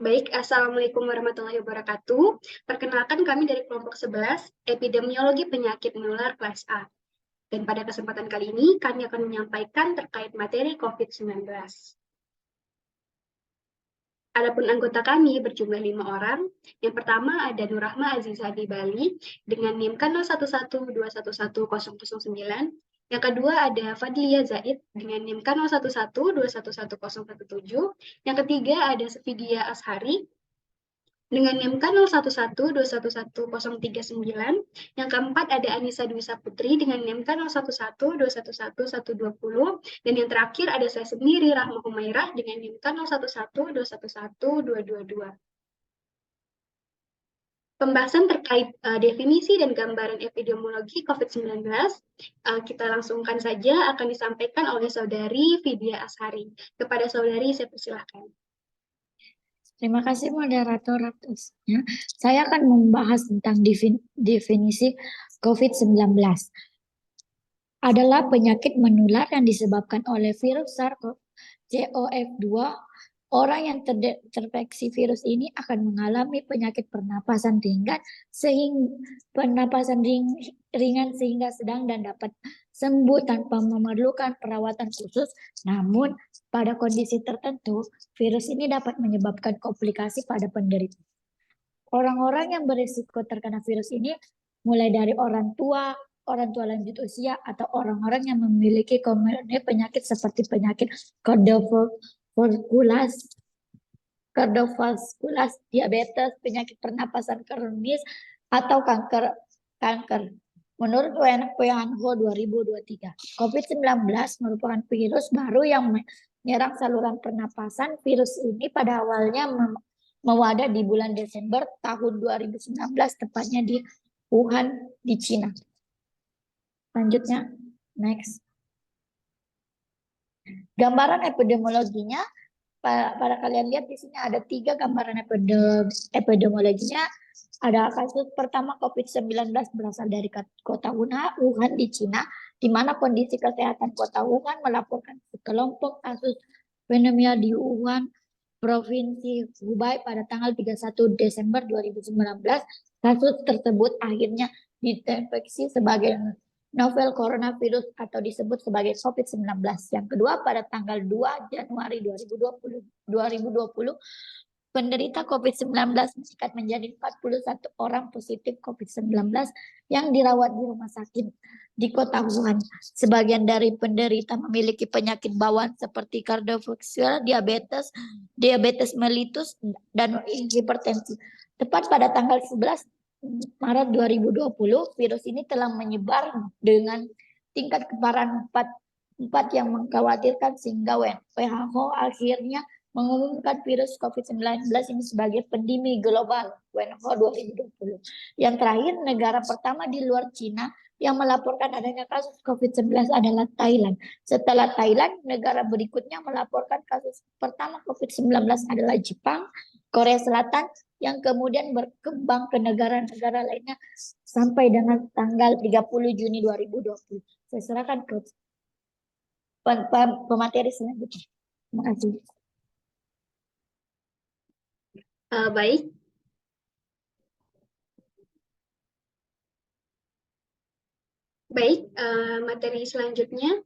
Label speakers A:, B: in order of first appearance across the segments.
A: Baik, Assalamualaikum warahmatullahi wabarakatuh. Perkenalkan kami dari kelompok 11, Epidemiologi Penyakit Menular kelas A. Dan pada kesempatan kali ini, kami akan menyampaikan terkait materi COVID-19. Adapun anggota kami berjumlah 5 orang. Yang pertama ada Nurrahma Aziza di Bali dengan NIM K0112110009. Yang kedua ada Fadlia Zaid dengan NIM K0112111017. Yang ketiga ada Sefidia Ashari dengan NIM K0112111039. Yang keempat ada Anissa Dwi Saputri dengan NIM K0112111220. Dan yang terakhir ada saya sendiri, Rahma Humairah, dengan NIM K0112111222. Pembahasan terkait definisi dan gambaran epidemiologi COVID-19, kita langsungkan saja akan disampaikan oleh Saudari Vidya Ashari. Kepada Saudari, saya persilahkan.
B: Terima kasih moderator atasnya. Saya akan membahas tentang definisi COVID-19. Adalah penyakit menular yang disebabkan oleh virus SARS-CoV-2. Orang yang terinfeksi virus ini akan mengalami penyakit pernapasan ringan sehingga sedang dan dapat sembuh tanpa memerlukan perawatan khusus. Namun, pada kondisi tertentu, virus ini dapat menyebabkan komplikasi pada penderita. Orang-orang yang berisiko terkena virus ini mulai dari orang tua lanjut usia, atau orang-orang yang memiliki komorbid penyakit seperti penyakit kardiovaskular, diabetes, penyakit pernapasan kronis, atau kanker. Menurut WHO 2023, COVID-19 merupakan virus baru yang menyerang saluran pernapasan. Virus ini pada awalnya mewadah di bulan Desember tahun 2019, tepatnya di Wuhan, di Cina. Selanjutnya, next. Gambaran epidemiologinya, pada kalian lihat di sini ada 3 gambaran epidemiologinya. Ada kasus pertama COVID-19 berasal dari kota Wuhan di Cina, di mana kondisi kesehatan kota Wuhan melaporkan sekelompok kasus pneumonia di Wuhan, Provinsi Hubei pada tanggal 31 Desember 2019. Kasus tersebut akhirnya dideteksi sebagai novel coronavirus atau disebut sebagai COVID-19. Yang kedua, pada tanggal 2 Januari 2020, penderita COVID-19 meningkat menjadi 41 orang positif COVID-19 yang dirawat di rumah sakit di kota Wuhan. Sebagian dari penderita memiliki penyakit bawaan seperti kardiovaskular, diabetes mellitus, dan hipertensi. Tepat pada tanggal 11 Maret 2020, virus ini telah menyebar dengan tingkat keparahan 4 yang mengkhawatirkan, sehingga WHO akhirnya mengumumkan virus COVID-19 ini sebagai pandemi global, WHO 2020. Yang terakhir, negara pertama di luar Cina yang melaporkan adanya kasus COVID-19 adalah Thailand. Setelah Thailand, negara berikutnya melaporkan kasus pertama COVID-19 adalah Jepang, Korea Selatan, yang kemudian berkembang ke negara-negara lainnya sampai dengan tanggal 30 Juni 2020. Saya serahkan ke pemateri selanjutnya. Terima kasih.
A: Baik. Baik, materi selanjutnya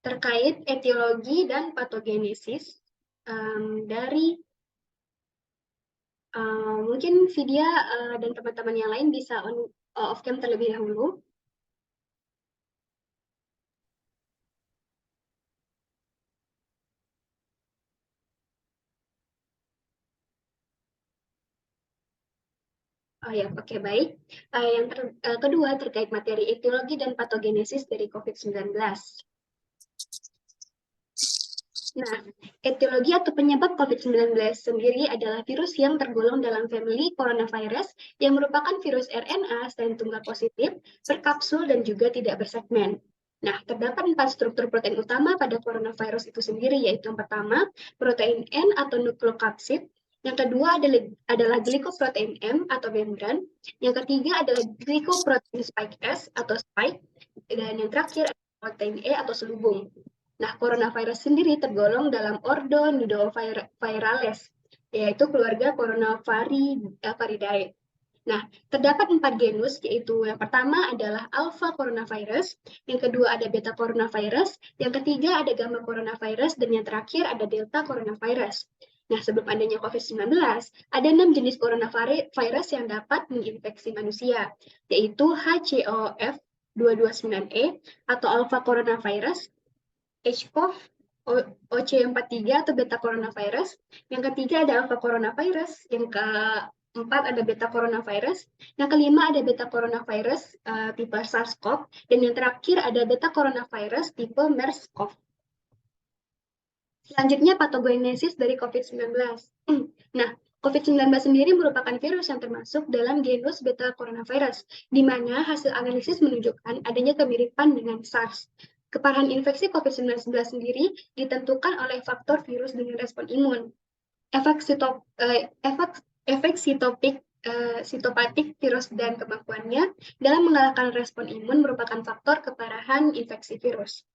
A: terkait etiologi dan patogenesis dari mungkin Vidya dan teman-teman yang lain bisa off cam terlebih dahulu. Oh ya, oke, baik. Yang kedua terkait materi etiologi dan patogenesis dari COVID-19. Nah, etiologi atau penyebab COVID-19 sendiri adalah virus yang tergolong dalam famili coronavirus yang merupakan virus RNA strain tunggal positif, berkapsul, dan juga tidak bersegmen. Nah, terdapat 4 struktur protein utama pada coronavirus itu sendiri, yaitu yang pertama, protein N atau nukleokapsid. Yang kedua adalah glikoprotein M atau membran. Yang ketiga adalah glikoprotein spike S atau spike. Dan yang terakhir adalah protein E atau selubung. Nah, coronavirus sendiri tergolong dalam ordo Nidovirales yaitu keluarga Coronaviridae. Nah, terdapat 4 genus, yaitu yang pertama adalah Alpha coronavirus, yang kedua ada Beta coronavirus, yang ketiga ada Gamma coronavirus, dan yang terakhir ada Delta coronavirus. Nah, sebelum adanya COVID-19, ada 6 jenis coronavirus yang dapat menginfeksi manusia, yaitu HCOF229E atau Alpha coronavirus, HCOV, OC43 atau Beta coronavirus, yang ketiga ada Alpha coronavirus, yang keempat ada Beta coronavirus, yang kelima ada Beta coronavirus tipe SARS-CoV, dan yang terakhir ada Beta coronavirus tipe MERS-CoV. Selanjutnya patogenesis dari COVID-19. Nah, COVID-19 sendiri merupakan virus yang termasuk dalam genus Beta coronavirus, di mana hasil analisis menunjukkan adanya kemiripan dengan SARS. Keparahan infeksi COVID-19 sendiri ditentukan oleh faktor virus dengan respon imun. Efek sitopatik virus dan kemampuannya dalam mengalahkan respon imun merupakan faktor keparahan infeksi virus.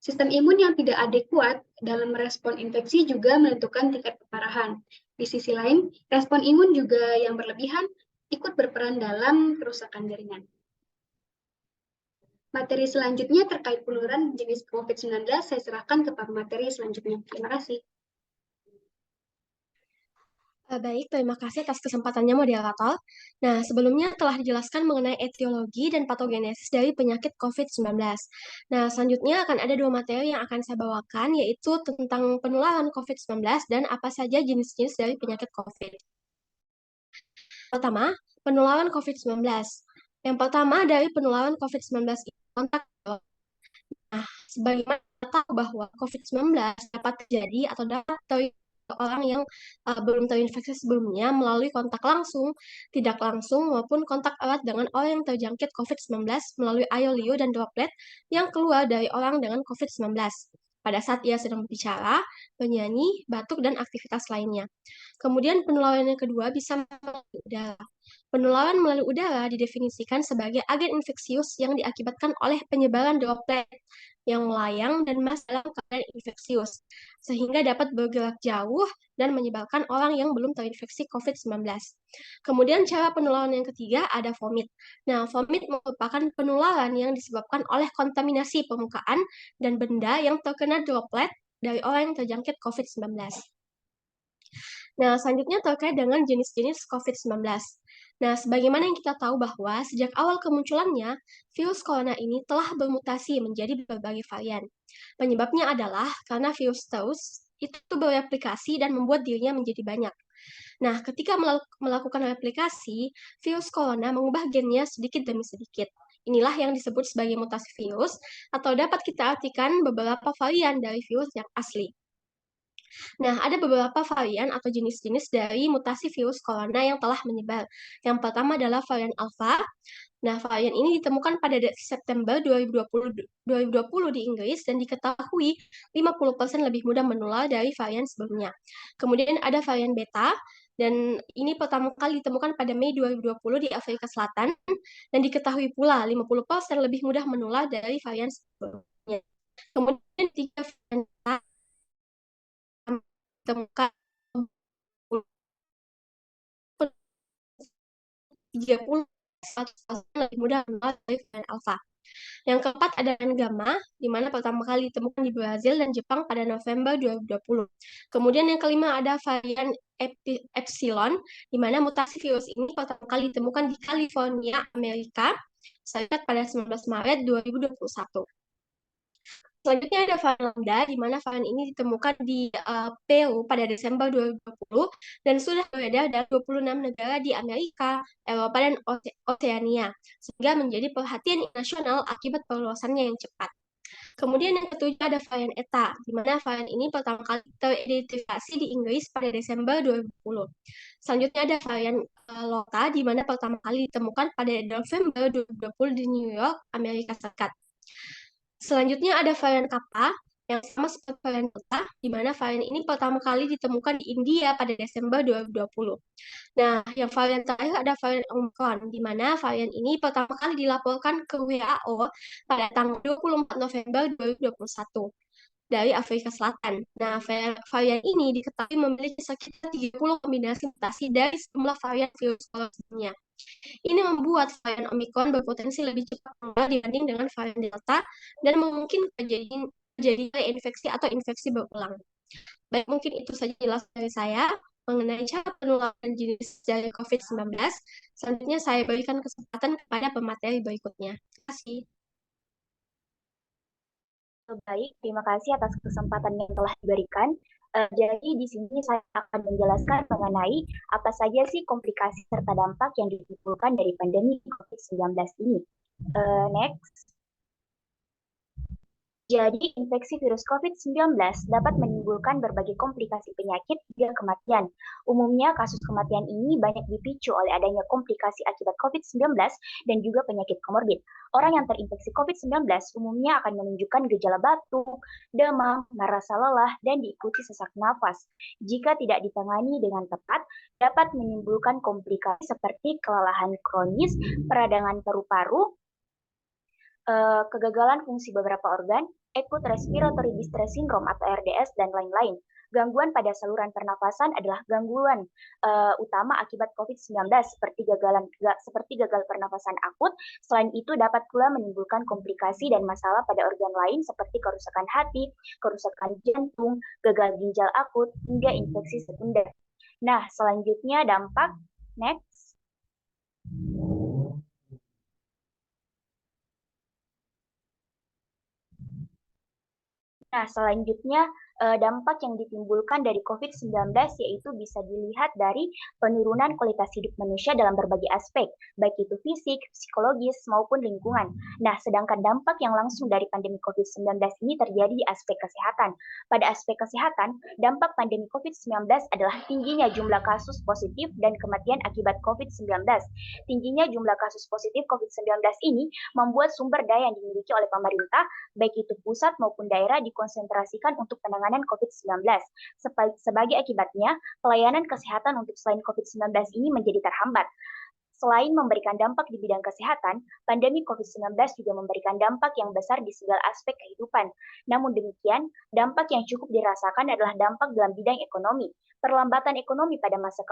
A: Sistem imun yang tidak adekuat dalam merespon infeksi juga menentukan tingkat keparahan. Di sisi lain, respon imun juga yang berlebihan ikut berperan dalam kerusakan jaringan. Materi selanjutnya terkait penularan jenis COVID-19, saya serahkan ke materi selanjutnya. Terima kasih.
C: Baik, terima kasih atas kesempatannya moderator. Nah, sebelumnya telah dijelaskan mengenai etiologi dan patogenesis dari penyakit COVID-19. Nah, selanjutnya akan ada 2 materi yang akan saya bawakan, yaitu tentang penularan COVID-19 dan apa saja jenis-jenis dari penyakit COVID. Pertama, penularan COVID-19. Yang pertama dari penularan COVID-19 itu kontak. Nah, sebagaimana kita tahu bahwa COVID-19 dapat terjadi atau dapat terjadi orang yang belum terinfeksi sebelumnya melalui kontak langsung, tidak langsung, maupun kontak erat dengan orang yang terjangkit COVID-19 melalui air liur dan droplet yang keluar dari orang dengan COVID-19 pada saat ia sedang berbicara, bernyanyi, batuk, dan aktivitas lainnya. Kemudian penularan yang kedua bisa melalui udara. Penularan melalui udara didefinisikan sebagai agen infeksius yang diakibatkan oleh penyebaran droplet yang melayang dan masuk dalam keadaan infeksius, sehingga dapat bergerak jauh dan menyebarkan orang yang belum terinfeksi COVID-19. Kemudian cara penularan yang ketiga ada vomit. Nah, vomit merupakan penularan yang disebabkan oleh kontaminasi permukaan dan benda yang terkena droplet dari orang yang terjangkit COVID-19. Nah, selanjutnya terkait dengan jenis-jenis COVID-19. Nah, sebagaimana yang kita tahu bahwa sejak awal kemunculannya, virus corona ini telah bermutasi menjadi berbagai varian. Penyebabnya adalah karena virus terus itu bereplikasi dan membuat dirinya menjadi banyak. Nah, ketika melakukan replikasi, virus corona mengubah gennya sedikit demi sedikit. Inilah yang disebut sebagai mutasi virus, atau dapat kita artikan beberapa varian dari virus yang asli. Nah, ada beberapa varian atau jenis-jenis dari mutasi virus corona yang telah menyebar. Yang pertama adalah varian Alpha. Nah, varian ini ditemukan pada September 2020 di Inggris dan diketahui 50% lebih mudah menular dari varian sebelumnya. Kemudian ada varian Beta, dan ini pertama kali ditemukan pada Mei 2020 di Afrika Selatan, dan diketahui pula 50% lebih mudah menular dari varian sebelumnya. Kemudian tiga varian Delta ditemukan 30 lebih mudah menular dari varian Alpha. Yang keempat ada varian Gamma, di mana pertama kali ditemukan di Brazil dan Jepang pada November 2020. Kemudian yang kelima ada varian Epsilon, di mana mutasi virus ini pertama kali ditemukan di California, Amerika Serikat pada 19 Maret 2021. Selanjutnya ada varian Lambda, di mana varian ini ditemukan di Peru pada Desember 2020 dan sudah beredar dari 26 negara di Amerika, Eropa, dan Oseania, sehingga menjadi perhatian nasional akibat perluasannya yang cepat. Kemudian yang ketujuh ada varian Eta, di mana varian ini pertama kali teridentifikasi di Inggris pada Desember 2020. Selanjutnya ada varian Lota, di mana pertama kali ditemukan pada November 2020 di New York, Amerika Serikat. Selanjutnya ada varian Kappa, yang sama seperti varian Delta, di mana varian ini pertama kali ditemukan di India pada Desember 2020. Nah, yang varian terakhir ada varian Omicron, di mana varian ini pertama kali dilaporkan ke WHO pada tanggal 24 November 2021. dari Afrika Selatan. Nah, varian ini diketahui memiliki sekitar 30 kombinasi mutasi dari sejumlah varian virus sebelumnya. Ini membuat varian Omicron berpotensi lebih cepat menular dibanding dengan varian Delta dan memungkinkan terjadinya infeksi atau infeksi berulang. Baik, mungkin itu saja jelas dari saya mengenai cara penularan jenis dari COVID-19. Selanjutnya saya berikan kesempatan kepada pemateri berikutnya. Terima kasih.
D: Baik, terima kasih atas kesempatan yang telah diberikan. Jadi di sini saya akan menjelaskan mengenai apa saja sih komplikasi serta dampak yang ditimbulkan dari pandemi COVID-19 ini. Next. Jadi, infeksi virus COVID-19 dapat menimbulkan berbagai komplikasi penyakit hingga kematian. Umumnya, kasus kematian ini banyak dipicu oleh adanya komplikasi akibat COVID-19 dan juga penyakit komorbid. Orang yang terinfeksi COVID-19 umumnya akan menunjukkan gejala batuk, demam, merasa lelah, dan diikuti sesak nafas. Jika tidak ditangani dengan tepat, dapat menimbulkan komplikasi seperti kelelahan kronis, peradangan paru-paru, kegagalan fungsi beberapa organ, acute respiratory distress syndrome atau RDS, dan lain-lain. Gangguan pada saluran pernafasan adalah gangguan utama akibat COVID-19 seperti gagal pernafasan akut. Selain itu dapat pula menimbulkan komplikasi dan masalah pada organ lain seperti kerusakan hati, kerusakan jantung, gagal ginjal akut, hingga infeksi sekunder. Nah, selanjutnya dampak. Next. Nah, selanjutnya dampak yang ditimbulkan dari COVID-19 yaitu bisa dilihat dari penurunan kualitas hidup manusia dalam berbagai aspek, baik itu fisik, psikologis, maupun lingkungan. Nah, sedangkan dampak yang langsung dari pandemi COVID-19 ini terjadi di aspek kesehatan. Pada aspek kesehatan, dampak pandemi COVID-19 adalah tingginya jumlah kasus positif dan kematian akibat COVID-19. Tingginya jumlah kasus positif COVID-19 ini membuat sumber daya yang dimiliki oleh pemerintah, baik itu pusat maupun daerah, dikonsentrasikan untuk penanganan COVID-19. Sebagai akibatnya, pelayanan kesehatan untuk selain COVID-19 ini menjadi terhambat. Selain memberikan dampak di bidang kesehatan, pandemi COVID-19 juga memberikan dampak yang besar di segala aspek kehidupan. Namun demikian, dampak yang cukup dirasakan adalah dampak dalam bidang ekonomi. Perlambatan ekonomi pada masa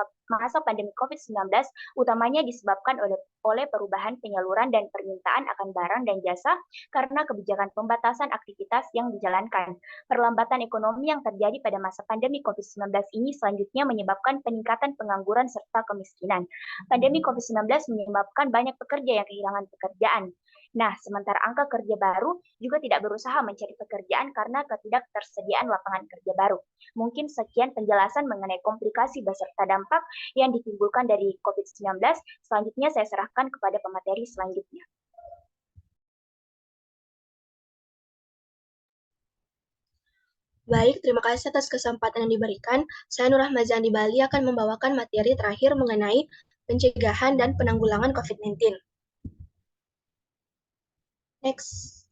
D: pandemi COVID-19 utamanya disebabkan oleh perubahan penyaluran dan permintaan akan barang dan jasa karena kebijakan pembatasan aktivitas yang dijalankan. Perlambatan ekonomi yang terjadi pada masa pandemi COVID-19 ini selanjutnya menyebabkan peningkatan pengangguran serta kemiskinan. Pandemi COVID-19 menyebabkan banyak pekerja yang kehilangan pekerjaan. Nah, sementara angka kerja baru juga tidak berusaha mencari pekerjaan karena ketidaktersediaan lapangan kerja baru. Mungkin sekian penjelasan mengenai komplikasi beserta dampak yang ditimbulkan dari COVID-19. Selanjutnya saya serahkan kepada pemateri selanjutnya.
A: Baik, terima kasih atas kesempatan yang diberikan. Saya Nur Rahmazani Bali akan membawakan materi terakhir mengenai pencegahan dan penanggulangan COVID-19. Next.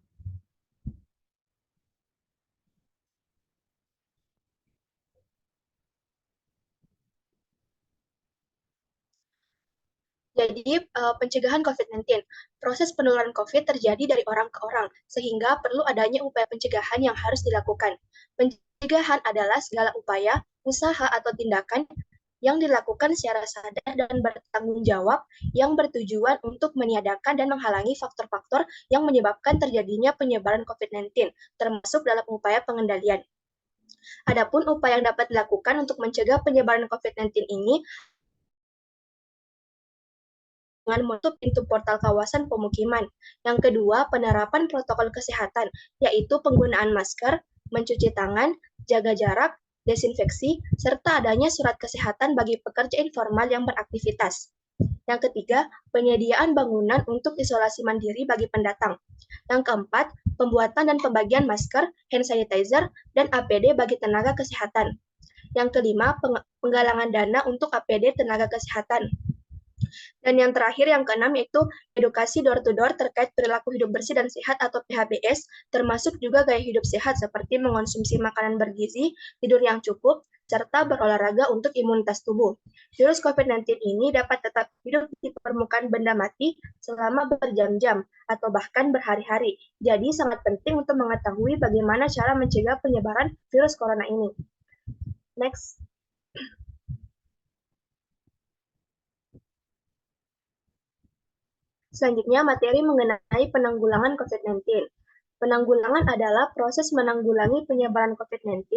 A: Jadi, pencegahan COVID-19. Proses penularan COVID terjadi dari orang ke orang, sehingga perlu adanya upaya pencegahan yang harus dilakukan. Pencegahan adalah segala upaya, usaha, atau tindakan yang dilakukan secara sadar dan bertanggung jawab yang bertujuan untuk meniadakan dan menghalangi faktor-faktor yang menyebabkan terjadinya penyebaran COVID-19, termasuk dalam upaya pengendalian. Adapun upaya yang dapat dilakukan untuk mencegah penyebaran COVID-19 ini dengan menutup pintu portal kawasan pemukiman. Yang kedua, penerapan protokol kesehatan, yaitu penggunaan masker, mencuci tangan, jaga jarak, desinfeksi, serta adanya surat kesehatan bagi pekerja informal yang beraktivitas. Yang ketiga, penyediaan bangunan untuk isolasi mandiri bagi pendatang. Yang keempat, pembuatan dan pembagian masker, hand sanitizer, dan APD bagi tenaga kesehatan. Yang kelima, penggalangan dana untuk APD tenaga kesehatan. Dan yang terakhir, yang keenam, yaitu edukasi door-to-door terkait perilaku hidup bersih dan sehat atau PHBS, termasuk juga gaya hidup sehat seperti mengonsumsi makanan bergizi, tidur yang cukup,
E: serta berolahraga untuk imunitas tubuh. Virus COVID-19 ini dapat tetap hidup di permukaan benda mati selama berjam-jam atau bahkan berhari-hari. Jadi sangat penting untuk mengetahui bagaimana cara mencegah penyebaran virus corona ini. Next. Selanjutnya, materi mengenai penanggulangan COVID-19. Penanggulangan adalah proses menanggulangi penyebaran COVID-19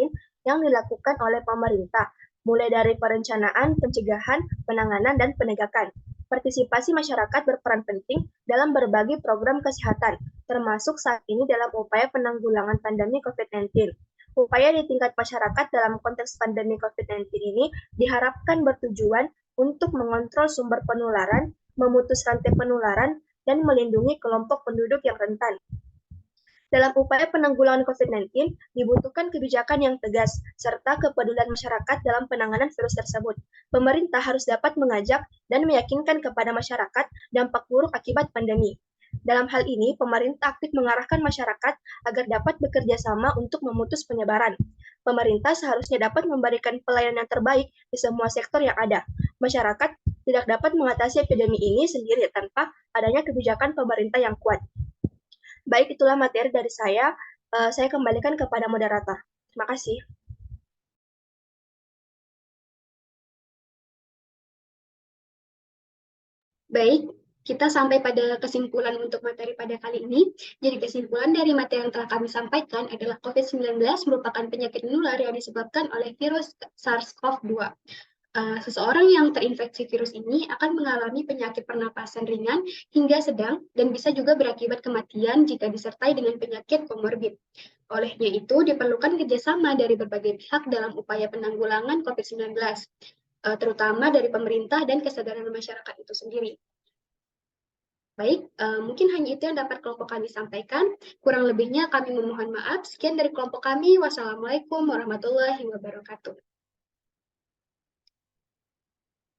E: yang dilakukan oleh pemerintah, mulai dari perencanaan, pencegahan, penanganan, dan penegakan. Partisipasi masyarakat berperan penting dalam berbagai program kesehatan, termasuk saat ini dalam upaya penanggulangan pandemi COVID-19. Upaya di tingkat masyarakat dalam konteks pandemi COVID-19 ini diharapkan bertujuan untuk mengontrol sumber penularan, memutus rantai penularan, dan melindungi kelompok penduduk yang rentan. Dalam upaya penanggulangan COVID-19, dibutuhkan kebijakan yang tegas, serta kepedulian masyarakat dalam penanganan virus tersebut. Pemerintah harus dapat mengajak dan meyakinkan kepada masyarakat dampak buruk akibat pandemi. Dalam hal ini, pemerintah aktif mengarahkan masyarakat agar dapat bekerja sama untuk memutus penyebaran. Pemerintah seharusnya dapat memberikan pelayanan yang terbaik di semua sektor yang ada. Masyarakat tidak dapat mengatasi epidemi ini sendiri tanpa adanya kebijakan pemerintah yang kuat. Baik, itulah materi dari saya. Saya kembalikan kepada moderator. Terima kasih.
A: Baik, kita sampai pada kesimpulan untuk materi pada kali ini. Jadi kesimpulan dari materi yang telah kami sampaikan adalah COVID-19 merupakan penyakit menular yang disebabkan oleh virus SARS-CoV-2. Seseorang yang terinfeksi virus ini akan mengalami penyakit pernapasan ringan hingga sedang dan bisa juga berakibat kematian jika disertai dengan penyakit komorbid. Olehnya itu, diperlukan kerjasama dari berbagai pihak dalam upaya penanggulangan COVID-19, terutama dari pemerintah dan kesadaran masyarakat itu sendiri. Baik, mungkin hanya itu yang dapat kelompok kami sampaikan. Kurang lebihnya kami memohon maaf. Sekian dari kelompok kami. Wassalamualaikum warahmatullahi wabarakatuh.